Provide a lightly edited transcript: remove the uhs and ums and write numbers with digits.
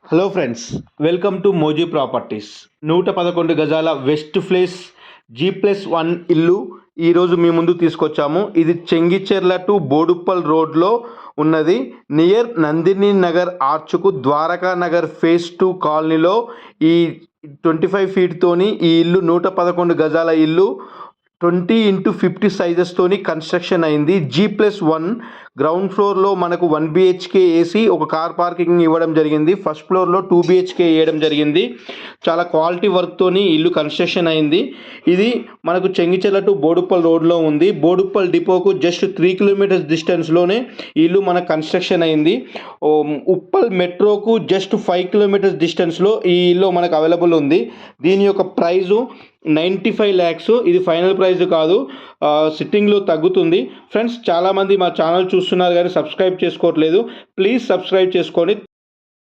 Hello friends, welcome to మోజీ properties. 111 గజాల west face G+1 ఇల్లు ఈరోజు మీ ముందు తీసుకొచ్చాము. ఇది చెంగిచెర్ల టు బోడుప్పల్ రోడ్లో ఉన్నది. నియర్ నందిని నగర్ ఆర్చుకు ద్వారకా నగర్ ఫేస్ 2 కాలనీలో ఈ 25 ఫీట్తోని ఈ ఇల్లు 111 గజాల ఇల్లు 20x50 సైజెస్తోని కన్స్ట్రక్షన్ అయింది. G+1 గ్రౌండ్ ఫ్లోర్లో మనకు 1 BHK ఏసీ, ఒక కార్ పార్కింగ్ ఇవ్వడం జరిగింది. ఫస్ట్ ఫ్లోర్లో 2 BHK వేయడం జరిగింది. చాలా క్వాలిటీ వర్క్తోని ఇల్లు కన్స్ట్రక్షన్ అయింది. ఇది మనకు చెంగిచెర్ల టు బోడుప్పల్ రోడ్లో ఉంది. బోడుప్పల్ డిపోకు జస్ట్ 3 కిలోమీటర్స్ డిస్టెన్స్లోనే ఇల్లు మనకు కన్స్ట్రక్షన్ అయింది. ఉప్పల్ మెట్రోకు జస్ట్ 5 కిలోమీటర్స్ డిస్టెన్స్లో ఈ ఇల్లు మనకు అవైలబుల్ ఉంది. దీని యొక్క ప్రైజు 95 lakhs. ఇది ఫైనల్ ప్రైజ్ కాదు, సిట్టింగ్లో తగ్గుతుంది. ఫ్రెండ్స్, చాలామంది మా ఛానల్ చూస్తున్నారు కానీ సబ్స్క్రైబ్ చేసుకోవట్లేదు. ప్లీజ్ సబ్స్క్రైబ్ చేసుకోండి.